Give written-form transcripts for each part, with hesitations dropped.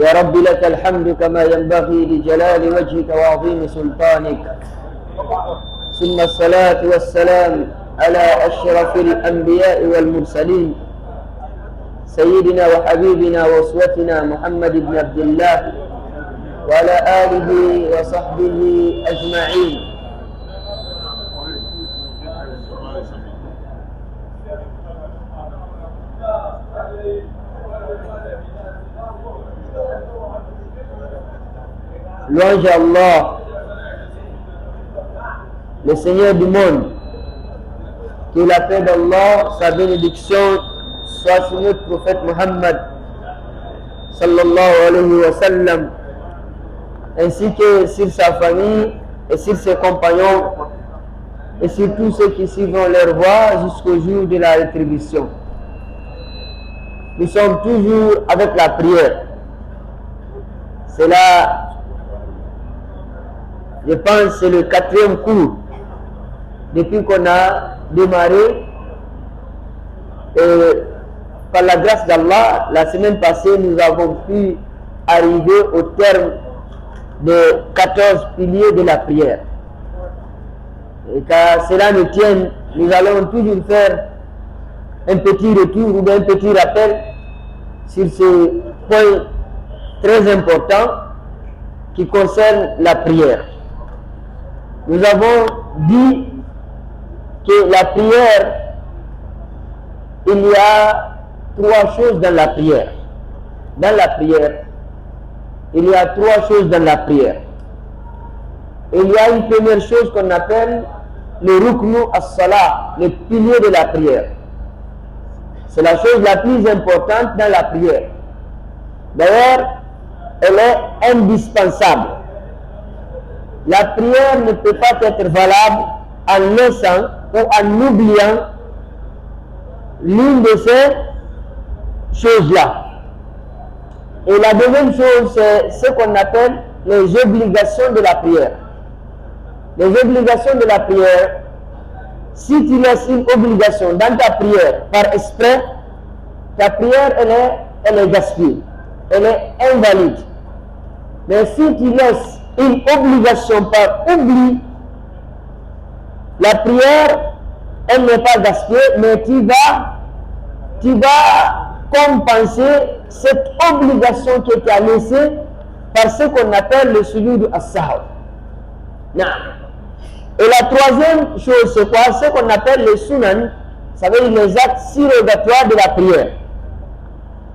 يا رب لك الحمد كما ينبغي لجلال وجهك وعظيم سلطانك. ثم الصلاة والسلام على أشرف الأنبياء والمرسلين سيدنا وحبيبنا وأسوتنا محمد بن عبد الله وعلى آله وصحبه أجمعين. Louange à Allah, le Seigneur du monde, que la paix d'Allah, sa bénédiction soit sur notre prophète Muhammad sallallahu alayhi wa sallam, ainsi que sur sa famille et sur ses compagnons et sur tous ceux qui suivront leur voie jusqu'au jour de la rétribution. Nous sommes toujours avec la prière. C'est là, je pense, c'est le 4e cours depuis qu'on a démarré. Et par la grâce d'Allah, la semaine passée, nous avons pu arriver au terme des 14 piliers de la prière. Et car cela nous tienne, nous allons toujours faire un petit retour ou un petit rappel sur ce point très important qui concerne la prière. Nous avons dit que la prière, il y a 3 choses dans la prière. Dans la prière, il y a 3 choses dans la prière. Il y a une première chose qu'on appelle le ruknu as-salah, le pilier de la prière. C'est la chose la plus importante dans la prière. D'ailleurs, elle est indispensable. La prière ne peut pas être valable en laissant ou en oubliant l'une de ces choses-là. Et la deuxième chose, c'est ce qu'on appelle les obligations de la prière. Les obligations de la prière, si tu laisses une obligation dans ta prière par exprès, ta prière, elle est gaspillée, elle est invalide. Mais si tu laisses une obligation par oubli, la prière, elle n'est pas gaspillée, mais tu vas compenser cette obligation que tu as laissée par ce qu'on appelle le sujoud as-sahw. Et la troisième chose, c'est quoi? Ce qu'on appelle les sunan, ça veut dire les actes surrogatoires de la prière.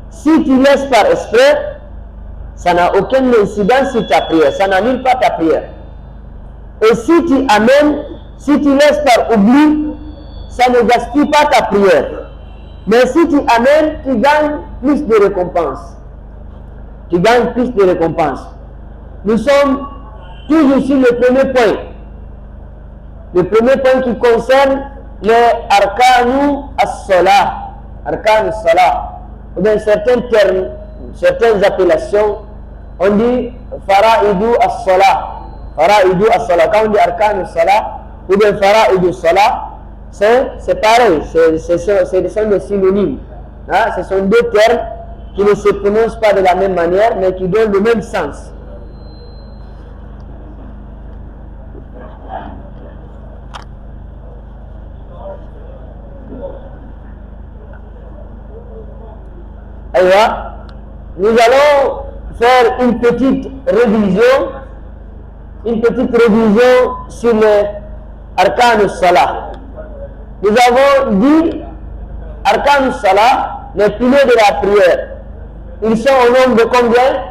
Si tu laisses par exprès, ça n'a aucune incidence sur ta prière, ça n'annule pas ta prière. Et si tu amènes, si tu laisses par oubli, ça ne gaspille pas ta prière. Mais si tu amènes, tu gagnes plus de récompenses. Tu gagnes plus de récompenses. Nous sommes toujours sur le premier point. Le premier point qui concerne les arkanu as-salah. Arkanu as-salah. Ou bien certains termes, certaines appellations, on dit fara'idu as-salah. Fara'idu as-salah. Quand on dit arkanu as-salah, ou bien fara'idu as-salah, c'est pareil, ce sont des synonymes. Hein? Ce sont deux termes qui ne se prononcent pas de la même manière, mais qui donnent le même sens. Alors, nous allons faire une petite révision sur les arkan salah. Nous avons dit arkan salah, les piliers de la prière. Ils sont au nombre de combien?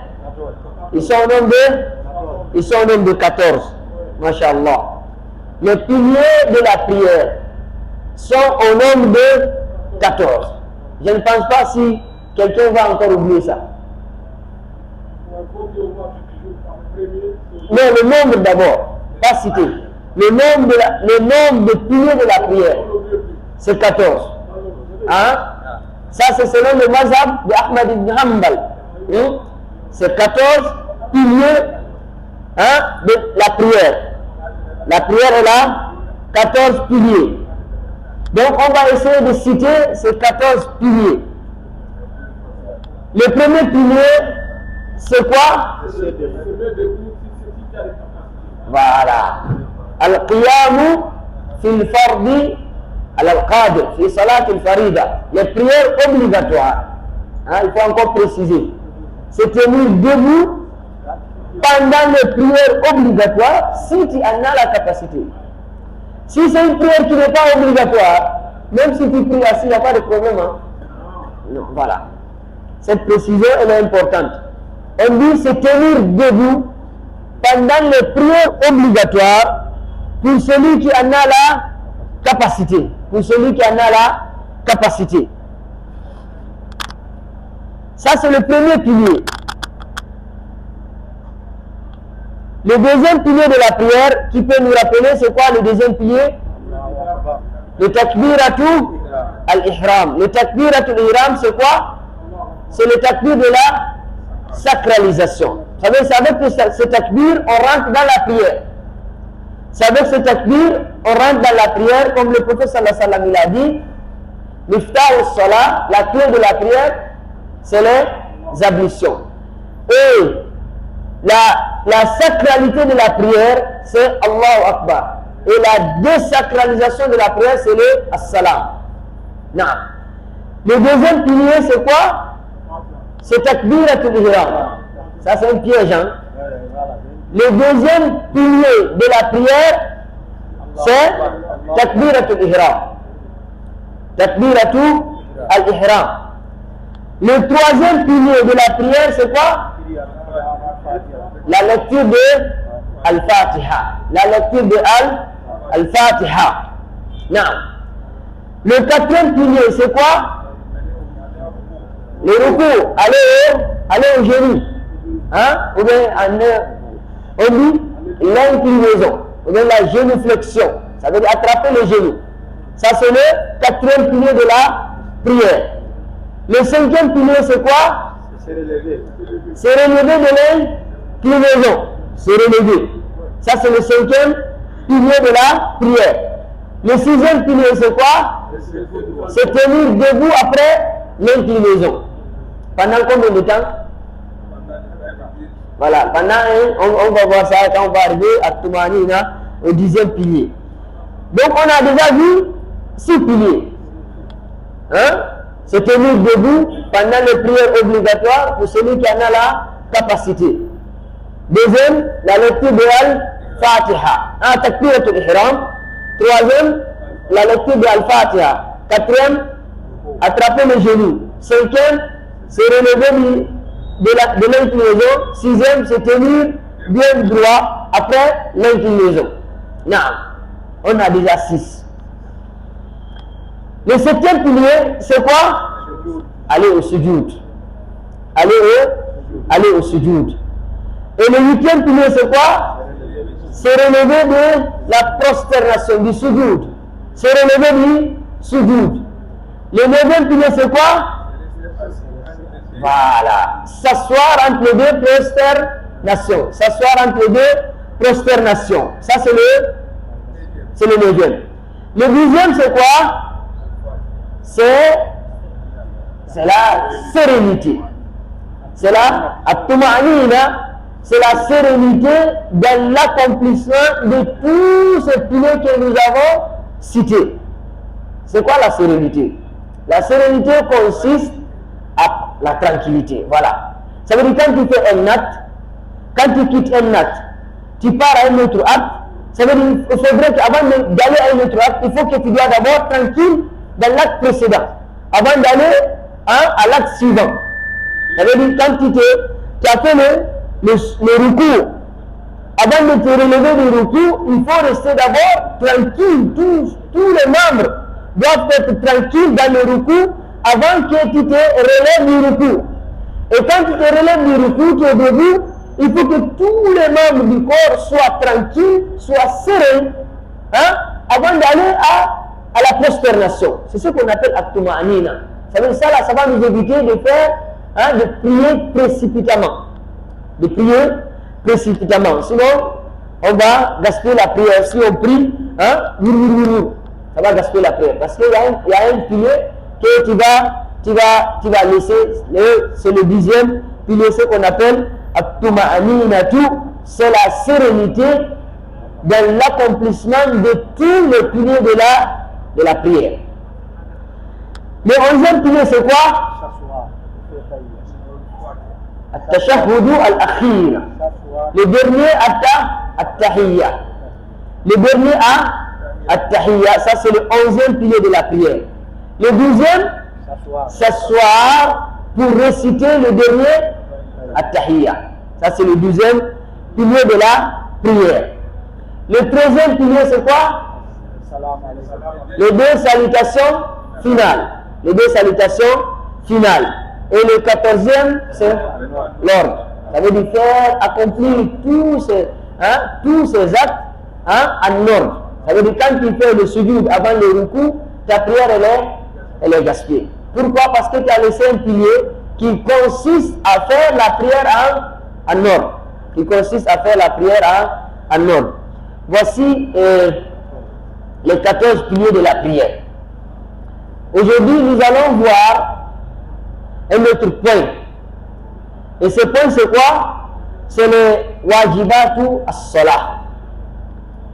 Ils sont au nombre de 14. Masha'Allah. Les piliers de la prière sont au nombre de 14. Je ne pense pas si quelqu'un va encore oublier ça. Mais le nombre d'abord, pas cité. Le nombre de piliers de la prière, c'est 14. Hein? Ça, c'est selon le mazhab de Ahmad ibn Hanbal. C'est 14 piliers, hein, de la prière. La prière est là, 14 piliers. Donc, on va essayer de citer ces 14 piliers. Le premier pilier, c'est c'est quoi? Voilà. Al-qiyamu fil fardi al-qadir, fi salat al-farida. Les prières obligatoires. Hein, il faut encore préciser. C'est tenir debout pendant les prières obligatoires si tu en as la capacité. Si c'est une prière qui n'est pas obligatoire, même si tu pries assis, il n'y a pas de problème. Hein? Non, voilà. Cette précision, elle est importante. On dit se tenir debout pendant les prières obligatoires pour celui qui en a la capacité. Pour celui qui en a la capacité. Ça, c'est le premier pilier. Le deuxième pilier de la prière, qui peut nous rappeler, c'est quoi le deuxième pilier? Le takbiratu al-ihram. Le takbiratu al-ihram, c'est quoi? C'est le takbir de la sacralisation. Vous savez, c'est avec ce takbir, on rentre dans la prière. C'est avec ce takbir, on rentre dans la prière, comme le prophète sallallahu alayhi wa sallam il a dit, Miftah al-salah, la clé de la prière, c'est les ablutions. Et la sacralité de la prière, c'est Allahu Akbar. Et la désacralisation de la prière, c'est le As-Salam. Non. Le deuxième pilier, c'est quoi? C'est Takbiratul Ihram. Ça, c'est un piège. Hein? Le deuxième pilier de la prière, c'est Takbiratul Ihram. Takbiratul Al-Ihram. Le troisième pilier de la prière, c'est quoi? La lecture de Al-Fatiha. La lecture de Al-Fatiha. Non. Le quatrième pilier, c'est quoi? Le recours. Aller au genou. Hein? Ou bien, on dit l'inclinaison. Ou bien la génuflexion. Ça veut dire attraper le genou. Ça, c'est le quatrième pilier de la prière. Le cinquième pilier, c'est quoi? C'est relever. C'est relever de l'inclinaison. C'est relever. Ça, c'est le cinquième pilier de la prière. Le sixième pilier, c'est quoi? C'est tenir debout après l'inclinaison. Pendant combien de temps? Voilà. Pendant, on va voir ça quand on va arriver à Toumanina, au 10e pilier. Donc, on a déjà vu 6 piliers. Hein? Se tenir debout pendant les prières obligatoires pour celui qui en a la capacité. Deuxième, la lecture de Al-Fatiha. Takbiratul Ihram. Troisième, la lecture de Al-Fatiha. Quatrième, attraper le genou. Cinquième, se relever de l'inclinaison. Sixième, se tenir bien droit après l'inclinaison. Non, on a déjà 6. Le septième pilier, c'est quoi? Aller au sujoud. Aller au sujoud. Et le huitième pilier, c'est quoi? Se relever de la prosternation, du sujoud. Se relever du sujoud. Le neuvième pilier, c'est quoi? Voilà. S'asseoir entre les deux prosternations. S'asseoir entre les deux prosternations. Ça, c'est le neuvième. Le dixième, c'est quoi? C'est la sérénité. C'est la at-tuma'nina, c'est la sérénité dans l'accomplissement de tous ces piliers que nous avons cités. C'est quoi la sérénité? La sérénité consiste à la tranquillité. Voilà. Ça veut dire quand tu fais un acte, quand tu quittes un acte, tu pars à un autre acte, ça veut dire qu'il faudrait qu'avant d'aller à un autre acte, il faut que tu sois d'abord tranquille dans l'acte précédent, avant d'aller à l'acte suivant. Ça veut dire quand tu as fait le recours, avant de te relever du recours, il faut rester d'abord tranquille. Tous les membres doivent être tranquilles dans le recours avant que tu te relèves du recours. Et quand tu te relèves du recours, tu es debout, il faut que tous les membres du corps soient tranquilles, soient sereins, avant d'aller à la prosternation. C'est ce qu'on appelle at-tuma'nina. Ça veut dire ça, là, ça va nous éviter de faire, de prier précipitamment. De prier précipitamment. Sinon, on va gaspiller la prière. Si on prie, ça va gaspiller la prière. Parce qu'il y a un pilier que tu vas laisser. C'est le 10e pilier, ce qu'on appelle At-tuma'aninatu, c'est la sérénité dans l'accomplissement de tous les piliers de la prière. Le 11e pilier, c'est quoi? At-tashahhudu al-akhir. Le dernier, at-tahiyya. Le dernier, at-tahiyya. Ça, c'est le 11e pilier de la prière. Le 12e, s'asseoir pour réciter le dernier, at-tahiyya. Ça, c'est le 12e pilier de la prière. Le 13e pilier, c'est quoi? Les deux salutations finales. Les deux salutations finales. Et le 14e, c'est l'ordre. Ça veut dire faire accomplir tous ces actes en ordre. Ça veut dire quand tu fais le sujoud avant le ruku, ta prière elle est gaspillée. Pourquoi? Parce que tu as laissé un pilier qui consiste à faire la prière en ordre. Qui consiste à faire la prière en ordre. Voici les 14 piliers de la prière. Aujourd'hui, nous allons voir un autre point. Et ce point, c'est quoi? C'est le wajibatu as-salah.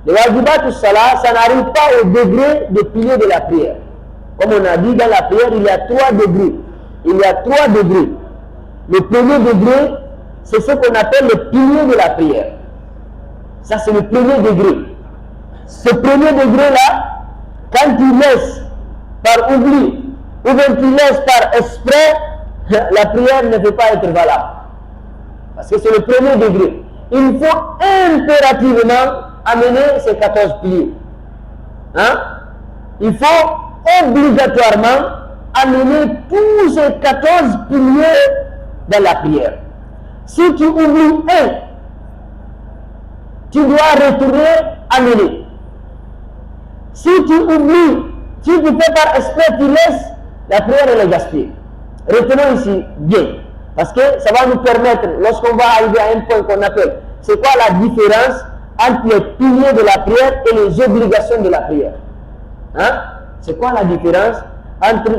Le wajibatu as-salah, ça n'arrive pas au degré de pilier de la prière. Comme on a dit dans la prière, il y a 3 degrés. Il y a 3 degrés. Le premier degré, c'est ce qu'on appelle le pilier de la prière. Ça, c'est le premier degré. Ce premier degré-là, quand tu laisses par oubli, ou bien tu laisses par exprès, la prière ne peut pas être valable. Parce que c'est le premier degré. Il faut impérativement amener ces 14 piliers. Il faut obligatoirement amener tous ces 14 piliers dans la prière. Si tu oublies un, tu dois retourner amener. Si tu oublies, si tu fais par esprit, tu laisses, la prière elle est gaspillée. Retenons ici bien, parce que ça va nous permettre, lorsqu'on va arriver à un point qu'on appelle, c'est quoi la différence entre les piliers de la prière et les obligations de la prière? C'est quoi la différence entre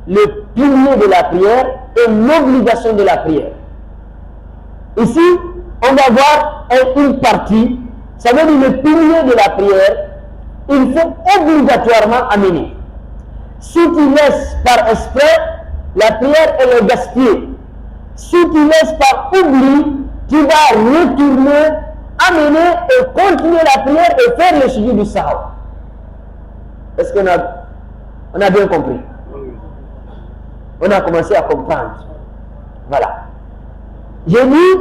le pilier de la prière et l'obligation de la prière? Ici, on va voir une partie, ça veut dire le pilier de la prière, il faut obligatoirement amener. Si tu laisses par esprit, la prière elle est gaspillée. Si tu laisses par oubli, tu vas retourner, amener et continuer la prière et faire le sujet du sahou. Est-ce qu'on a bien compris? On a commencé à comprendre. Voilà. J'ai dit,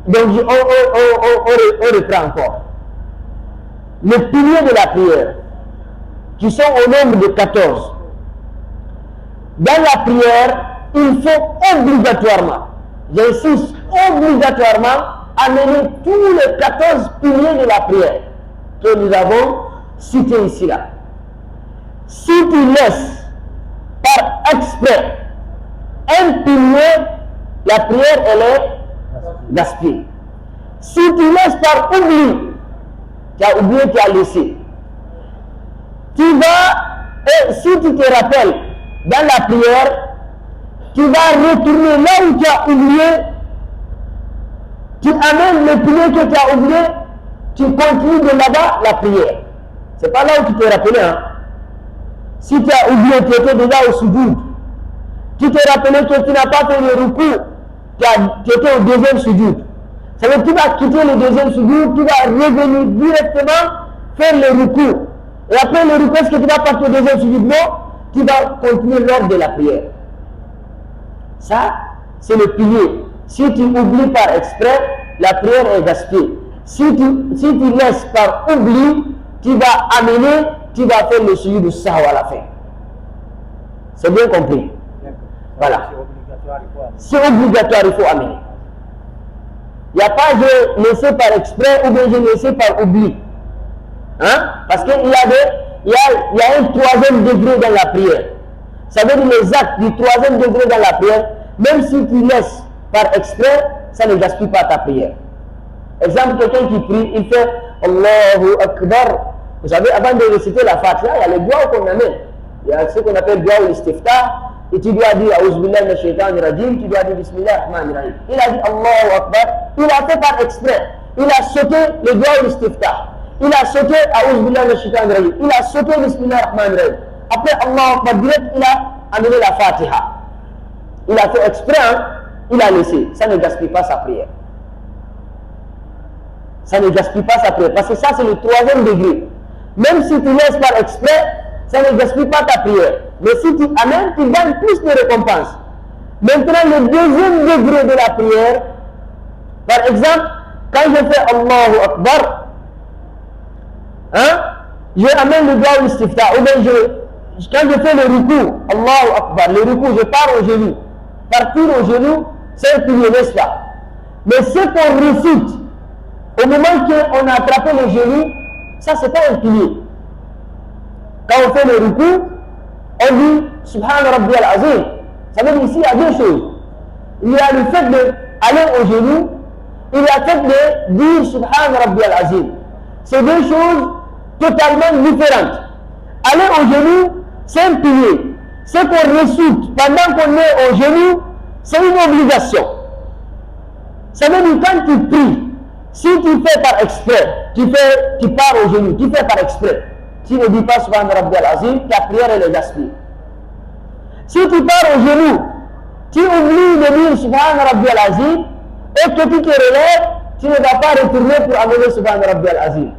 donc on reprend encore. Les piliers de la prière, qui sont au nombre de 14. Dans la prière, il faut obligatoirement, j'insiste, obligatoirement, amener tous les 14 piliers de la prière que nous avons cités ici là. Si tu laisses par exprès un pilier, la prière elle est gaspillée. Si tu laisses par oubli, tu as oublié, tu as laissé. Tu vas, et si tu te rappelles, dans la prière, tu vas retourner là où tu as oublié, tu amènes le pilier que tu as oublié, tu continues de là-bas la prière. C'est pas là où tu t'es rappelé. Si tu as oublié, tu étais déjà au sujoud. Tu t'es rappelé que tu n'as pas fait le ruku, tu étais au deuxième sujoud. Ça veut dire que tu vas quitter le deuxième sujoud, tu vas revenir directement faire le ruku. Et après le ruku, est-ce que tu vas partir au deuxième sujoud? Non, tu vas continuer l'ordre de la prière. Ça, c'est le pilier. Si tu oublies par exprès, la prière est gaspillée. Si tu laisses par oubli, tu vas amener, tu vas faire le sujet du sahou à la fin. C'est bien compris? Voilà. C'est obligatoire, il faut amener. Il n'y a pas de laisser par exprès ou bien de laisser par oubli. Parce qu'il y a un 3e degré dans la prière. Ça veut dire les actes du 3e degré dans la prière, même si tu laisses par exprès, ça ne gaspille pas ta prière. Exemple, quelqu'un qui prie, il fait Allahu Akbar. Vous savez, avant de réciter la Fatiha, il y a les doigts qu'on amène. Il y a ce qu'on appelle doigt ou l'istifta. Et tu dois dire Aouzbillah minash shaitanir rajim, tu dois dire Bismillah rahmanir rahim. Il a dit Allahu Akbar, il a fait par exprès. Il a sauté le doigt au istiftah. Il a sauté A'udhu billahi minash shaitanir rajim. Il a sauté Bismillahir rahmanir rahim. Après Allah Akbar direct, il a amené la Fatiha. Il a fait exprès, hein? Il a laissé. Ça ne gaspille pas sa prière. Ça ne gaspille pas sa prière. Parce que ça, c'est le 3e degré. Même si tu laisses par exprès, ça ne gaspille pas ta prière. Mais si tu amènes, tu gagnes plus de récompenses. Maintenant, le 2e degré de la prière, par exemple, quand je fais Allahu Akbar, hein, je amène le doigt au istiftah. Ou bien quand je fais le ruku, Allahu Akbar, le ruku, je pars au genou. Partir au genou, c'est un pilier, n'est-ce pas? Mais ce qu'on récite, au moment qu'on a attrapé le genou, ça c'est pas un pilier. Quand on fait le ruku, on dit Subhana Rabbi al-Azim. Ça veut dire ici, il y a deux choses. Il y a le fait d'aller au genou, il y a le fait de dire Subhana Rabbi al-Azim. C'est deux choses totalement différentes. Aller au genou, c'est un pilier. Ce qu'on récite pendant qu'on est au genou, c'est une obligation. Ça veut dire quand tu pries, si tu fais par exprès, tu pars au genou, tu fais par exprès. Tu ne dis pas Subhana Rabbi al-Azim, ta prière elle est gaspillée. Si tu pars au genou, tu oublies de dire Subhana Rabbi al-Azim et que tu te relèves, tu ne vas pas retourner pour amener Subhana Rabbi al-Azim.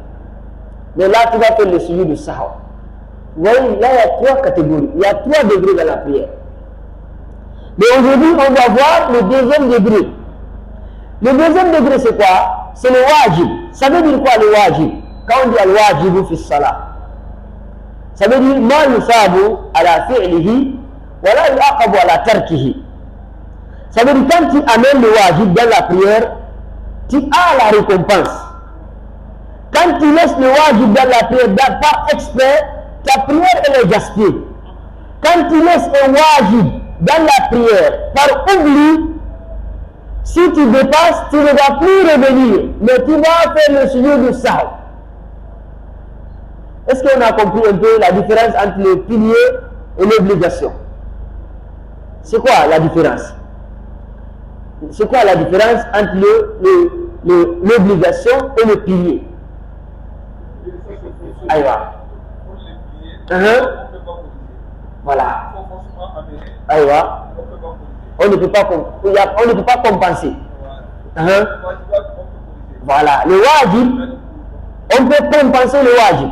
Mais là, tu vas faire le suivi du sahwa. Oui, là, il y a 3 catégories. Il y a 3 degrés dans la prière. Mais aujourd'hui, on va voir le 2e degré. Le 2e degré, c'est quoi? C'est le wajib. Ça veut dire quoi le wajib? Quand on dit al-wajibu fi salat, ça veut dire ma yusabu ala fi'lihi wa la yu'aqabu ala tarkihi. Ça veut dire quand tu amènes le wajib dans la prière, tu as la récompense. Quand tu laisses le wajib dans la prière par exprès, ta prière elle est gaspillée. Quand tu laisses un wajib dans la prière par oubli, si tu dépasses, tu ne vas plus revenir, mais tu vas faire le sujet du sahw. Est-ce qu'on a compris un peu la différence entre le pilier et l'obligation? C'est quoi la différence? C'est quoi la différence entre l'obligation et le pilier? Aïwa. Voilà. Aïwa. On ne peut pas compenser. Voilà. Le wajib, on peut compenser le wajib.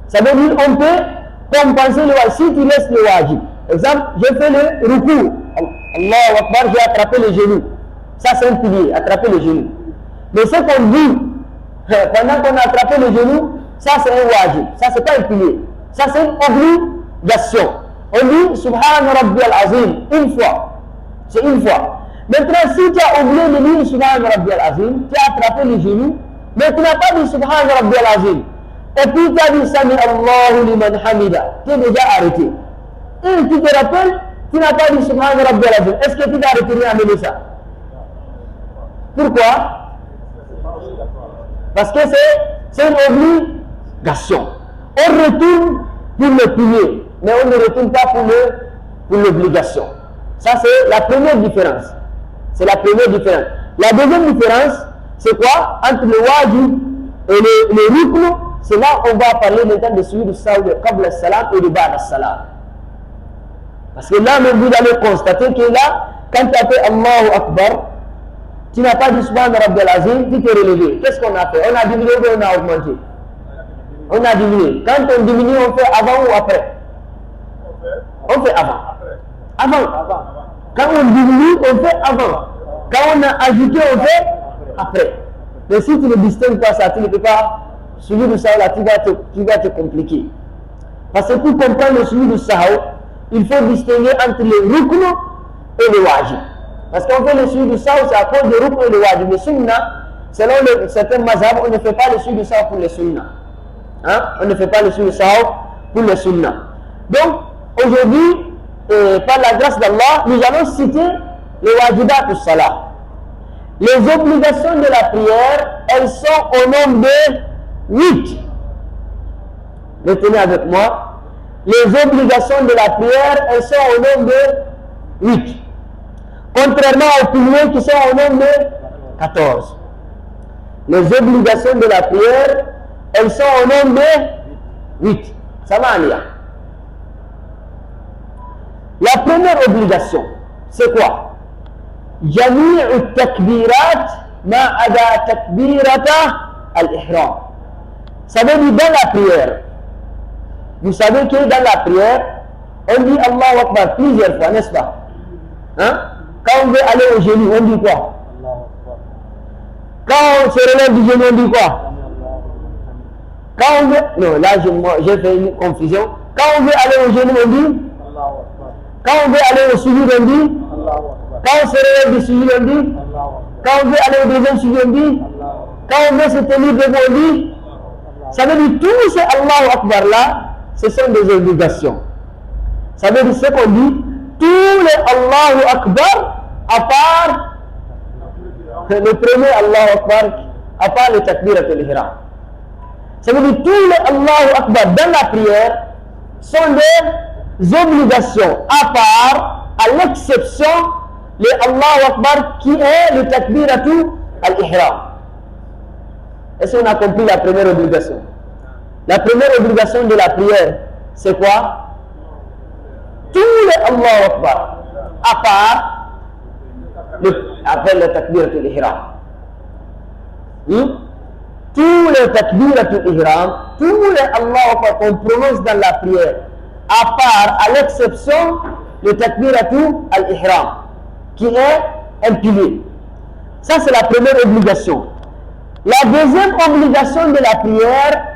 Ça veut dire on peut compenser le wajib. Si tu laisses le wajib, exemple, je fais le ruku. Allahu Akbar, j'ai attrapé le genou. Ça c'est un pilier, attraper le genou. Mais ce qu'on dit, pendant qu'on a attrapé le genou, ça c'est un wajib. Ça c'est pas un pilier. Ça c'est une obligation. On dit Subhana Rabbi al-Azim une fois. C'est une fois. Maintenant, si tu as oublié de dire Subhana Rabbi al-Azim, tu as attrapé le genou, mais tu n'as pas dit Subhana Rabbi al-Azim. Et puis tu as dit Sami Allahu liman hamida. Tu es déjà arrêté. Et tu te rappelles, tu n'as pas dit Subhana Rabbi al-Azim. Est-ce que tu vas retourner à mener ça? Pourquoi? Parce que c'est une obligation. On retourne pour le pilier, mais on ne retourne pas pour l'obligation. Ça, c'est la première différence. C'est la première différence. La deuxième différence, c'est quoi? Entre le wajib et le rukn, c'est là où on va parler maintenant de celui du salam, de qabla as-salam et de ba'da as-salam. Parce que là, même vous allez constater que là, quand tu as fait Allahu Akbar, tu n'as pas dit Subhana Rabbi al-Azim, tu t'es relevé. Qu'est-ce qu'on a fait? On a diminué ou on a augmenté? On a diminué. Quand on diminue, on fait avant ou après? On fait avant. Avant. Quand on diminue, on fait avant. Quand on a ajouté, on fait après. Mais si tu ne distingues pas ça, tu ne peux pas suivre le sahw là, tu vas te compliquer. Parce que pour comprendre le suivi du sahw, il faut distinguer entre le rukn et le wajib. Parce qu'on fait le suivi du sahw, c'est à cause du rukn et le wajib. Le sunnah, selon certains mazhab, on ne fait pas le suivi du sahw pour le sunnah. Hein? On ne fait pas le suivi du sahw pour le sunnah. Donc, aujourd'hui, par la grâce d'Allah, nous allons citer les wajibat du salat. Les obligations de la prière, elles sont au nombre de 8. Retenez avec moi. Les obligations de la prière, elles sont au nombre de 8. Contrairement aux piliers qui sont au nombre de 14. Les obligations de la prière, elles sont au nombre de 8. Samania. La première obligation, c'est quoi? Jami'u takbirat ma ada takbirata al-ihram. Ça veut dire dans la prière. Vous savez que dans la prière, on dit Allahu Akbar plusieurs fois, n'est-ce pas? Hein? Quand on veut aller au genou, on dit quoi? Quand on se relève du genou, on dit quoi? Quand on veut... Non, là j'ai fait une confusion. Quand on veut aller au genou, on dit? Quand on veut aller au sujoud, on dit? Quand on se relève du sujoud, on dit? Quand on veut aller au deuxième sujoud, on dit? Quand on veut se tenir debout, on dit? Ça veut dire tous ces Allahu Akbar là, ce sont des obligations. Ça veut dire ce qu'on dit, tous les Allahu Akbar, à part le premier Allahu Akbar, à part le takbirat al-ihram. Ça veut dire tous les Allahu Akbar dans la prière sont des obligations, à part, à l'exception, les Allahu Akbar qui est le takbirat al-ihram. Est-ce qu'on a compris la première obligation? La première obligation de la prière, c'est quoi? Tous les Allahu Akbar, à part le takbirat al-ihram. Tous les takbirat al-ihram, tous les Allahu Akbar qu'on prononce dans la prière, à part, à l'exception, le takbirat al-ihram, qui est un pilier. Ça, c'est la première obligation. La deuxième obligation de la prière,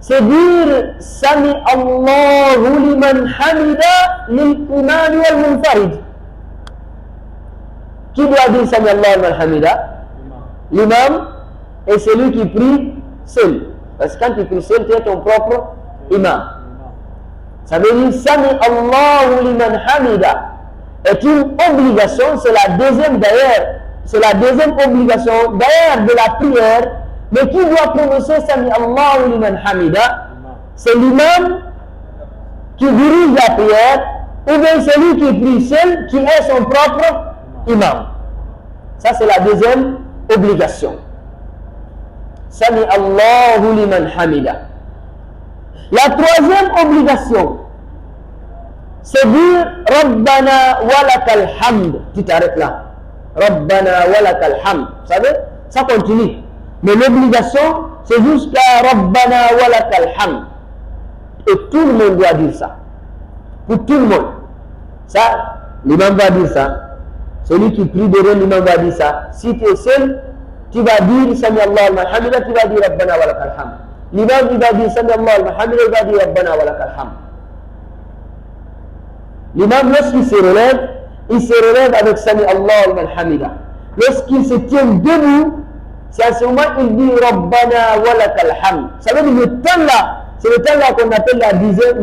c'est dire Sami Allahu liman hamida lil imam wal munfarid. Qui doit dire Sami Allahu liman hamida? L'imam est celui qui prie seul. Parce que quand tu pries seul, tu es ton propre imam. Ça veut dire Sami Allahu liman hamida est une obligation, c'est la deuxième d'ailleurs. C'est la deuxième obligation d'ailleurs de la prière. Mais qui doit prononcer Sami Allahu liman hamida? C'est l'imam qui dirige la prière ou bien celui qui prie seul qui est son propre imam. Ça c'est la deuxième obligation. Sami Allahu liman hamida. La troisième obligation, c'est dire Rabbana walakal hamd. Tu t'arrêtes là. Rabbana walakal hamd. Vous savez, ça continue. Mais l'obligation, c'est jusqu'à Rabbana walakal hamd. Et tout le monde doit dire ça. Pour tout le monde. Ça, l'imam va dire ça. Celui qui prie derrière l'imam va dire ça. Si tu es seul, tu vas dire Sami Allah al-Mahamida, tu vas dire Rabbana walakal hamd. L'imam il va dire Sami Allah al-Mahamida, il va dire Rabbana walakal hamd. L'imam, lorsqu'il se relève avec Sami Allah al-Hamida. Lorsqu'il se tient debout, c'est à ce moment qu'il dit Rabbana walakal hamd. Ça veut dire le temps là, c'est le temps là qu'on appelle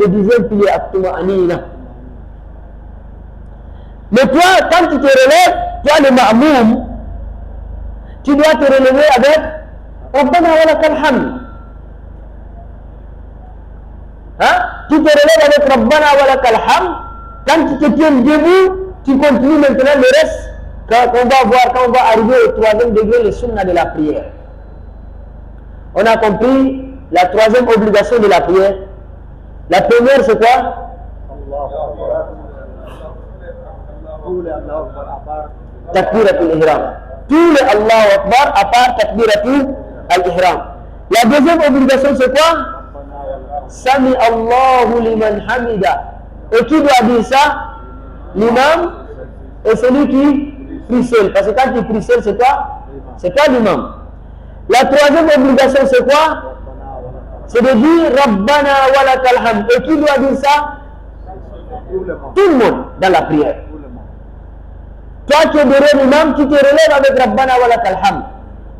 le dixième pilier at-tuma'anina. Mais toi, quand tu te relèves, toi le ma'moum, tu dois te relever avec Rabbana walakal hamd. Hein? Tu te relèves avec Rabbana walakal hamd. Quand tu te tiens debout, tu continues maintenant le reste. Quand on va voir, quand on va arriver au troisième degré, le sunnah de la prière. On a compris la troisième obligation de la prière. La première, c'est quoi? Takbiratul ihram. Tous les Allahu Akbar à part takbiratul al-ihram. La deuxième obligation, c'est quoi? Sami Allahu liman hamida. Et qui doit dire ça? L'imam et celui qui prie seul. Parce que quand tu pries seul, c'est quoi? C'est pas l'imam. La troisième obligation, c'est quoi? C'est de dire Rabbana walakal hamd. Et qui doit dire ça? Tout le monde dans la prière. Toi qui es derrière l'imam, tu te relèves avec Rabbana walakal hamd.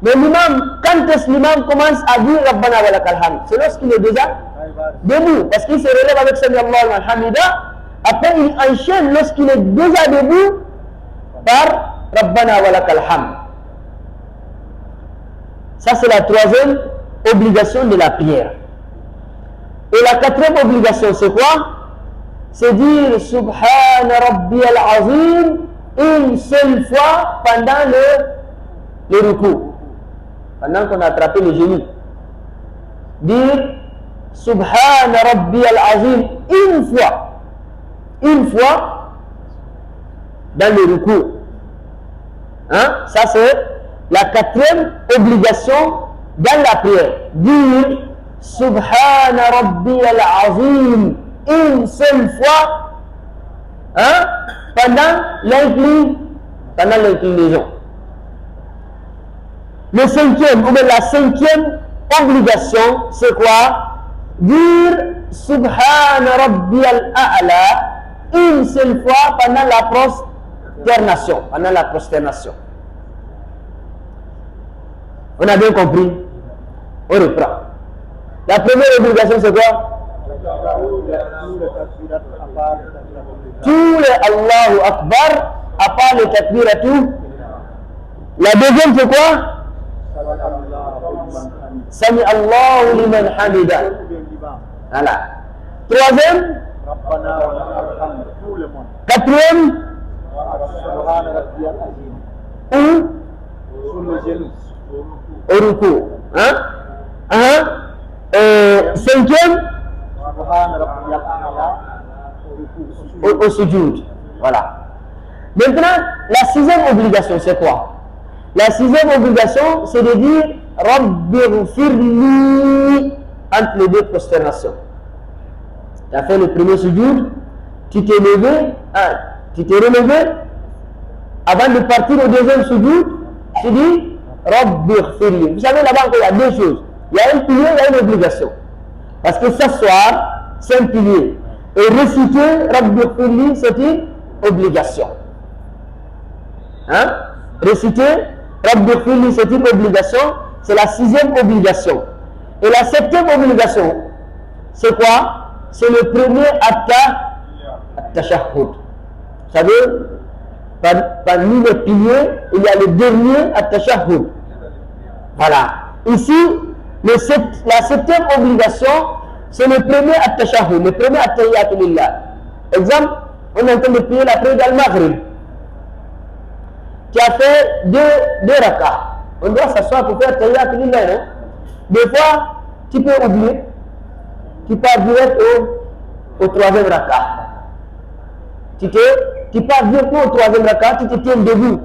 Mais l'imam, quand est-ce que l'imam commence à dire Rabbana walakal hamd? C'est lorsqu'il est déjà debout, parce qu'il se relève avec Sami Allah al-Hamida. Après il enchaîne lorsqu'il est déjà debout par Rabbana walakal hamd. Ça c'est la troisième obligation de la prière. Et la quatrième obligation, c'est quoi? C'est dire Subhana Rabbi al-Azim une seule fois pendant le ruku, pendant qu'on a attrapé le genou, dire Subhana Rabbi al-Azim une fois dans le ruku. Hein? Ça c'est la quatrième obligation dans la prière. Dire Subhana Rabbi al-Azim une seule fois, hein? pendant l'inclinaison. Le cinquième, ou bien la cinquième obligation, c'est quoi? Dire Subhana Rabbi al-A'la une seule fois pendant la prosternation. On a bien compris? On reprend. La première obligation, c'est quoi? Tous les Allahu Akbar, à part le takbiratou. La deuxième, c'est quoi? Sami Allahu liman hamida. Voilà. Troisième. Quatrième. Au ruku. Cinquième. Au sujoud. Voilà. Maintenant, la sixième obligation, c'est quoi? La sixième obligation, c'est de dire Rabbighfirli entre les deux prosternations. Tu as fait le premier sujoud, tu t'es levé, relevé. Avant de partir au deuxième sujoud, tu dis Rabbighfirli. Vous savez là-bas qu'il y a deux choses. Il y a un pilier, il y a une obligation. Parce que s'asseoir, c'est un pilier. Et réciter Rabbighfirli, c'est une obligation. Hein? Réciter Rabbighfirli, c'est une obligation. C'est la sixième obligation. Et la septième obligation, c'est quoi? C'est le premier at-tashahhud. Vous savez, parmi les piliers, il y a le dernier at-tashahhud. Voilà. Ici, la septième obligation, c'est le premier at-tashahhud, le premier at-tahiyyatu lillah. Exemple, on est en train de prier la prière d'Al-Maghrib. Tu as fait deux rakas. On doit s'asseoir pour faire tahiyyatu lillah, non? Des fois, tu peux oublier. Tu pars direct au troisième rakat. Tu pars directement au troisième rakat, tu te tiens debout.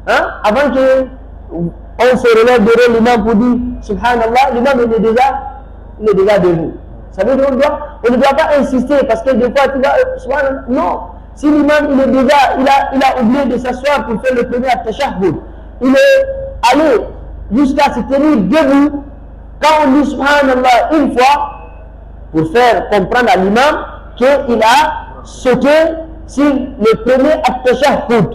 Hein? Avant qu'on se relève derrière l'imam pour dire Subhanallah, l'imam il est déjà debout. Ça veut dire on ne doit pas insister parce que des fois tu vas Subhanallah. Non. Si l'imam il a oublié de s'asseoir pour faire le premier at-tashahhud, il est allé jusqu'à se tenir debout quand on dit Subhanallah une fois pour faire comprendre à l'imam qu'il a sauté sur le premier at-tashahhud.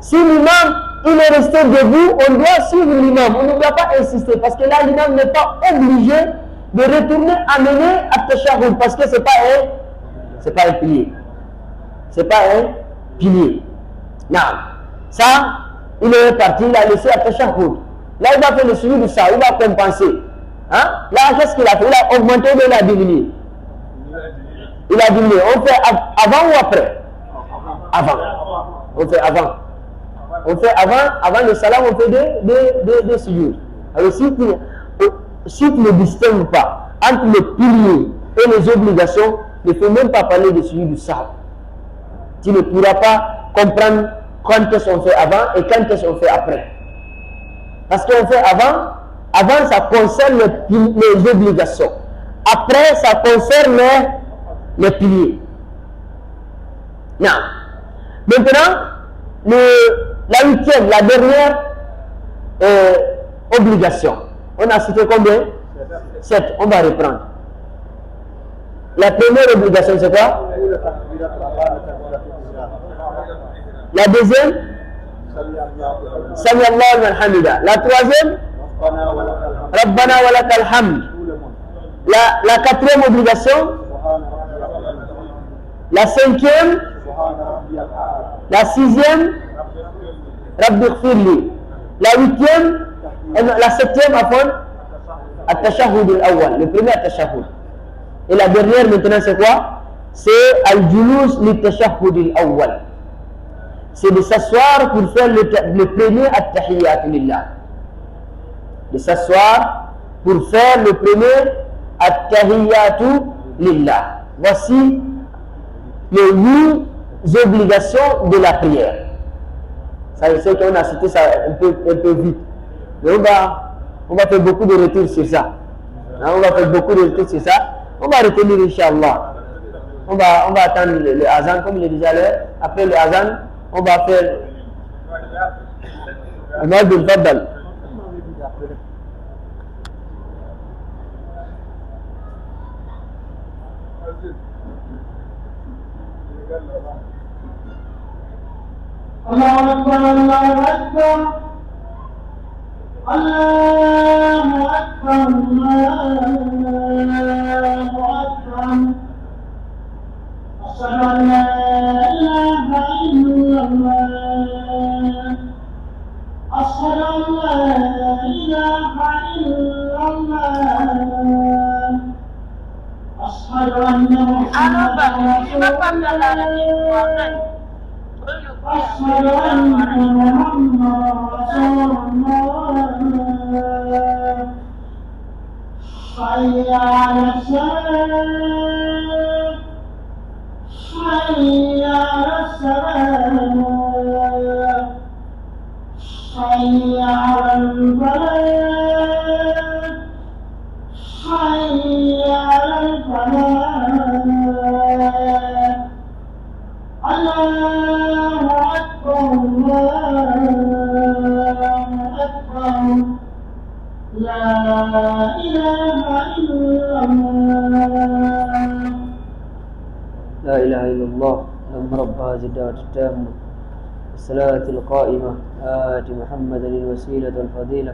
Si l'imam il est resté debout, on doit suivre l'imam, on ne doit pas insister parce que là l'imam n'est pas obligé de retourner amener at-tashahhud parce que c'est pas un pilier. C'est pas un pilier. Non. Ça, il est parti, il a laissé at-tashahhud. Là, il va faire le suivi de ça, il va compenser. Hein? Là, qu'est-ce qu'il a fait? Il a augmenté ou il a diminué? Il a diminué. On fait avant ou après? Avant. On fait avant. On fait avant le salam, on fait des sujud. Alors, si tu ne distingues pas entre les piliers et les obligations, ne fais même pas parler de sujud du salam. Tu ne pourras pas comprendre quand est-ce qu'on fait avant et quand est-ce qu'on fait après. Parce qu'on fait avant ça concerne les obligations. Après, ça concerne les piliers. Non. Maintenant, la huitième, la dernière obligation. On a cité combien? 7. On va reprendre. La première obligation, c'est quoi? La deuxième? Sami Allahu liman hamida. La troisième? Rabbana wa lakal hamd. La quatrième obligation? La cinquième? La sixième? Rabbighfirli. La huitième? La septième, at-tashahhud al-awwal, le premier at-tashahhud. Et la dernière maintenant c'est quoi? C'est al-julus li-tashahhud al-awwal. c'est de s'asseoir pour faire le premier at-tahiyyatu lillah. De s'asseoir pour faire le premier at-tahiyyatu lillah. Voici les 8 obligations de la prière. Ça, je sais qu'on a cité ça un peu vite. Mais on va faire beaucoup de retours sur ça. On va faire beaucoup de retours sur ça. On va retenir, Inch'Allah. On va attendre le azan, comme je le disais à l'heure. Après le azan, on va faire Ahmad bin Faddal. الله أكبر الله أكبر الله أكبر الله أكبر أشهد أن لا إله إلا الله أشهد أن لا إله إلا الله أشهد أن محمدا رسول الله أشهد أن محمدا رسول الله حي على الصلاة حي على الصلاة حي على الفلاح حي على الفلاح الله أكبر الله أكبر لا إله إلا الله لا إله إلا الله اللهم رب هذه الدعوة التامة الصلاة القائمة آت محمدا الوسيلة والفضيلة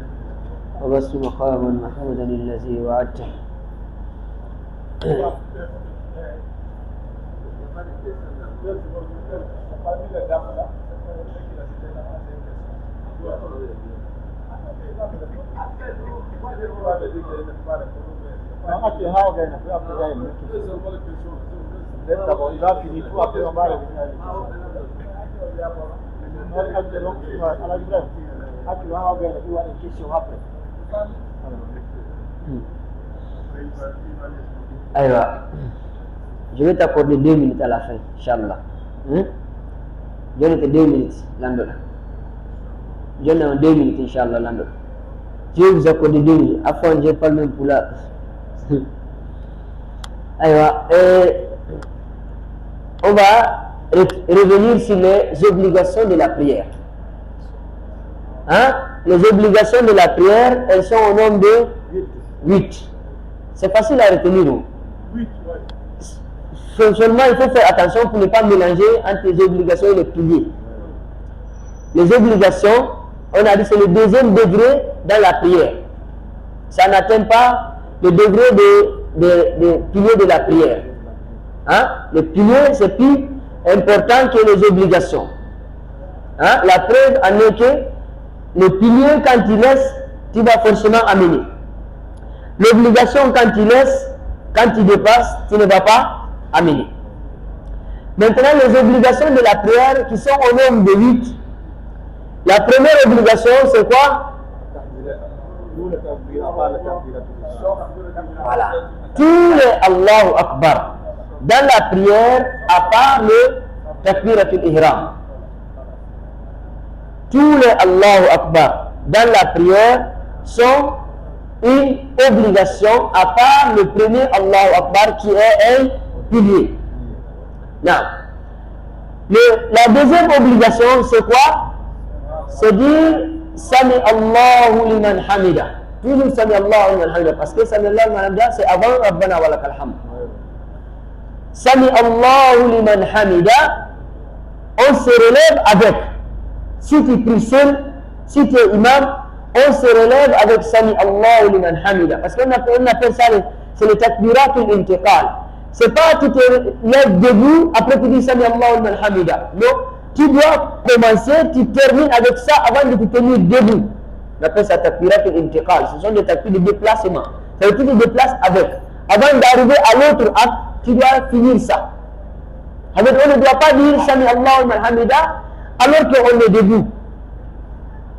وبس مقاما محمودا الذي وعدته. Il a fini tout après on va revenir Aïwa, je vais t'accorder 2 minutes à la fin, Inch'Allah. Je vais te 2 minutes, Landola. Je vais 2 minutes, Inch'Allah, Landola. Je vais vous accorder 2 minutes. Afin, je parle même pour la. Aïwa, on va revenir sur les obligations de la prière. Les obligations de la prière, elles sont au nombre de 8. C'est facile à retenir. Seulement, il faut faire attention pour ne pas mélanger entre les obligations et les piliers. Les obligations, on a dit c'est le 2e degré dans la prière. Ça n'atteint pas le degré des piliers de la prière. Les piliers, c'est plus important que les obligations. La preuve en est que le pilier, quand il laisse, tu vas forcément amener. L'obligation, quand il laisse, quand il dépasse, tu ne vas pas amener. Maintenant, les obligations de la prière qui sont au nombre de 8. La première obligation, c'est quoi? Voilà. Tous les Allahu Akbar dans la prière, à part le Takbiratul Ihram. Tous les Allahu Akbar dans la prière sont une obligation, à part le premier Allahu Akbar qui est un pilier. La deuxième obligation, c'est quoi? C'est dire Sami Allahu liman hamida. Toujours Sami Allahu liman hamida. Parce que Sami Allahu liman hamida, c'est avant Rabbana wa lakal hamd. Sami Allahu liman hamida, on se relève avec. Si tu pries seul, si tu es imam, on se relève avec Sami Allahu liman hamida. Parce qu'on appelle ça, c'est le takbiratul intiqal. C'est pas tu te lèves debout, après tu dis Sami Allahu liman hamida. Non, tu dois commencer, tu termines avec ça avant de te tenir debout. On appelle ça takbiratul intiqal. Ce sont des takbir de déplacement. Ça veut dire que tu te déplaces avec. Avant d'arriver à l'autre acte, tu dois finir ça. On ne doit pas dire Sami Allahu liman hamida alors qu'on est debout.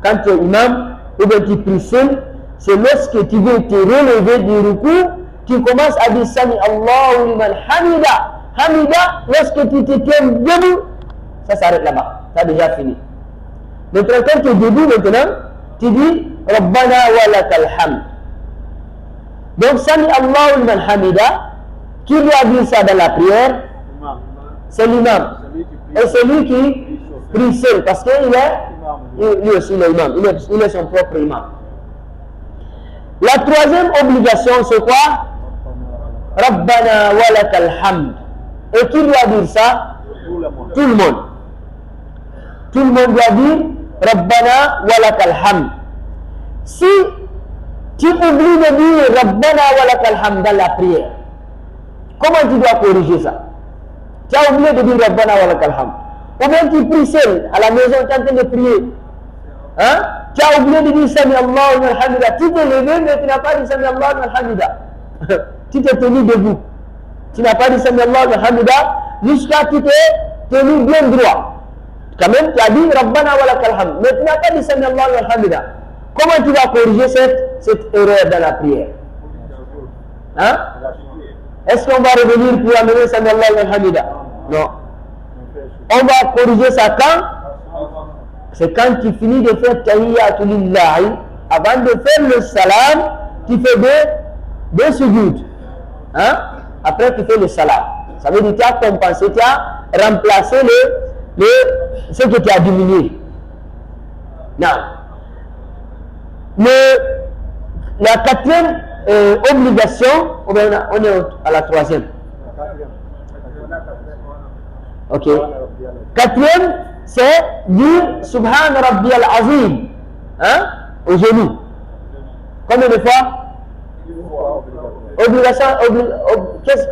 Quand tu es imam, ou bien tu pries seul, c'est lorsque tu veux te relever du ruku, tu commences à dire Sami Allahu liman hamida. Hamida, lorsque tu te tiens debout, ça s'arrête là-bas. Ça a déjà fini. Maintenant, quand tu es debout, maintenant, tu dis Rabbana wa lakal hamd. Donc, Sami Allahu liman hamida, qui doit dire ça dans la prière? C'est l'imam. Et c'est lui qui prie seul, parce qu'il est, lui aussi l'imam. Il est son propre imam. La troisième obligation, c'est quoi? Rabbana wa lakal hamd. Et qui doit dire ça? Tout le monde. Tout le monde doit dire Rabbana wa lakal hamd. Si tu oublies de dire Rabbana wa lakal hamd dans la prière, comment tu dois corriger ça? Tu as oublié de dire Rabbana wa lakal hamd. Ou bien tu pries seul à la maison, tu es en train de prier. Hein? Tu as oublié de dire Sami Allahu liman hamida. Tu t'es levé, mais tu n'as pas dit Sami Allahu liman hamida. Tu t'es tenu debout. Tu n'as pas dit Sami Allahu liman hamida jusqu'à ce que tu t'es tenu bien droit. Quand même, tu as dit Rabbana wa lakal hamd, mais tu n'as pas dit Sami Allahu liman hamida. Comment tu vas corriger cette erreur dans la prière? Hein? Est-ce qu'on va revenir pour amener Sami Allahu liman hamida? Non. On va corriger ça quand? C'est quand tu finis de faire Tahiyyatul Lillahi, avant de faire le salam, tu fais deux sujoud. Hein? Après tu fais le salam. Ça veut dire que tu as compensé, tu as remplacé ce que tu as diminué. Non. La quatrième obligation, on est à la troisième. Ok. Quatrième, c'est dire Subhan Rabbi al-Azim. Hein? Au genou. Combien de fois? Obligation.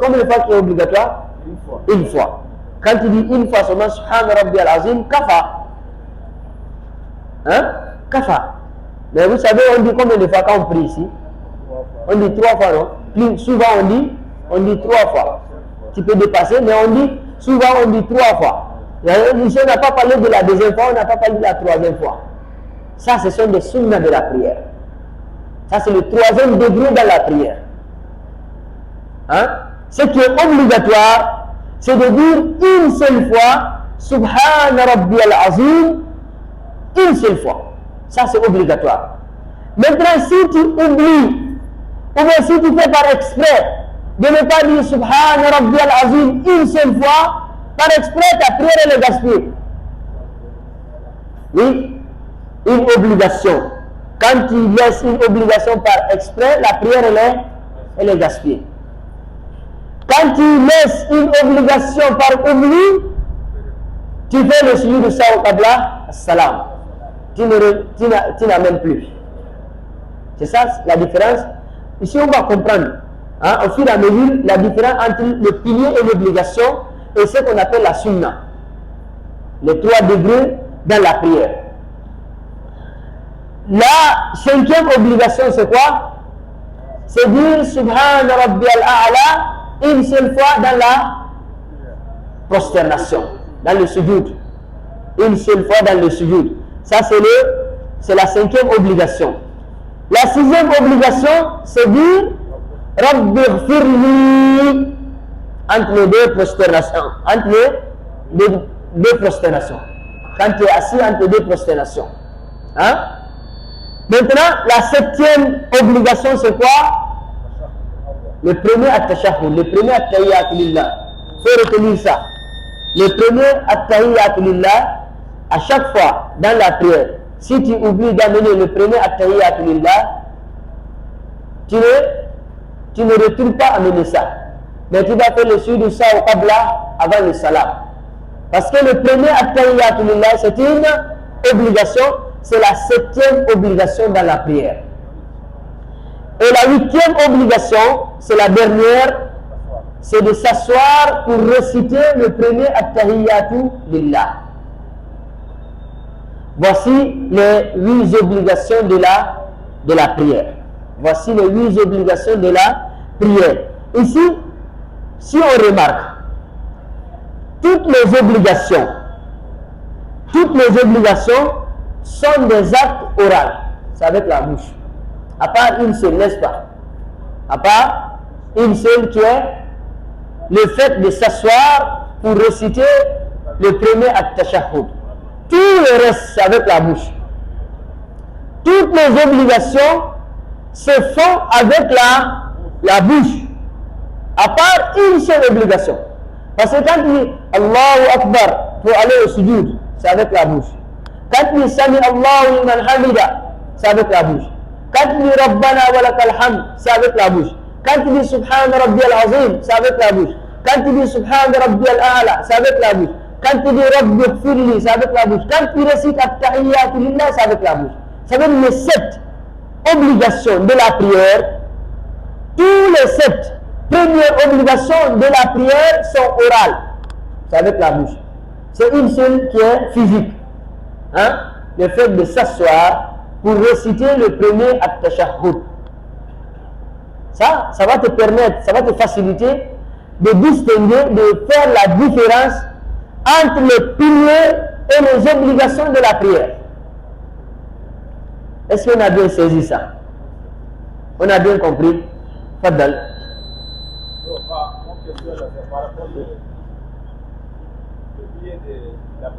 Combien de fois qui est obligatoire? Une fois. Quand tu dis une fois seulement Subhan Rabbi al-Azim, kafa. Hein? Kafa. Mais vous savez, on dit combien de fois quand on prie ici? On dit 3 fois, non? Plus souvent on dit 3 fois. Tu peux dépasser, mais souvent on dit 3 fois. Ici, on n'a pas parlé de la deuxième fois, on n'a pas parlé de la troisième fois. Ça, ce sont des sunnas de la prière. Ça, c'est le troisième degré dans la prière. Hein? Ce qui est obligatoire, c'est de dire une seule fois Subhan Rabbi al-Azim, une seule fois. Ça, c'est obligatoire. Maintenant, si tu oublies, ou bien si tu fais par exprès de ne pas dire Subhan Rabbi al-Azim une seule fois, par exprès, ta prière elle est gaspillée. Oui, une obligation. Quand tu laisses une obligation par exprès, la prière elle est gaspillée. Quand tu laisses une obligation par oubli, tu fais le sujoud de Sawa Qabla, salam. Tu n'amènes plus. C'est ça la différence. Ici, on va comprendre, hein, au fur et à mesure, la différence entre le pilier et l'obligation et ce qu'on appelle la sunna. Les 3 degrés dans la prière. La 5e obligation, c'est quoi? C'est dire Subhan Rabbi al-A'la une seule fois dans la prosternation, dans le sujoud. Une seule fois dans le sujoud. Ça, c'est la 5e obligation. La 6e obligation, c'est dire Rabbi ghfirli entre les 2 prosternations. Entre les 2 prosternations. Quand tu es assis entre les 2 prosternations. Hein? Maintenant, la 7e obligation, c'est quoi? Le premier at-tashahhud, le premier at-tahiyyatu lillah. Il faut retenir ça. Le premier at-tahiyyatu lillah, à chaque fois dans la prière, si tu oublies d'amener le premier at-tahiyyatu lillah, tu ne retournes pas à amener ça. Mais tu vas faire le sujoud du Sawa Qabla avant le salam. Parce que le premier at-tahiyyatu lillah, c'est une obligation, c'est la 7e obligation dans la prière. Et la 8e obligation, c'est la dernière, c'est de s'asseoir pour réciter le premier at-tahiyyatu lillah. Voici les 8 obligations de la prière. Voici les 8 obligations de la prière. Ici, si on remarque, toutes les obligations toutes les obligations sont des actes oraux. C'est avec la bouche. À part une seule, n'est-ce pas? À part une seule qui est le fait de s'asseoir pour réciter le premier at-tashahhud. Tout le reste, c'est avec la bouche. Toutes les obligations se font avec la bouche. À part une seule obligation. Parce que quand il dit Allahu Akbar pour aller au sujoud, c'est avec la bouche. Quand il dit Sami Allahu liman hamida, c'est avec la bouche. Quand il dit Rabbana wa lakal hamd, c'est avec la bouche. Quand il dit Subhana Rabbiyal Azim, c'est avec la bouche. Quand il dit Subhana Rabbiyal A'la, c'est avec la bouche. Quand il dit Rabbi Ighfirli, c'est avec la bouche. Quand il récite At-Tahiyyatu Lillah, c'est avec la bouche. Ça veut dire les 7 obligations de la prière, tous les 7 premières obligations de la prière sont orales. C'est avec la bouche. C'est une seule qui est physique. Hein? Le fait de s'asseoir pour réciter le premier at-tashahhud. Ça va te permettre, ça va te faciliter de distinguer, de faire la différence entre les piliers et les obligations de la prière. Est-ce qu'on a bien saisi ça? On a bien compris? Fadal. Mon question, c'est par rapport au pilier de la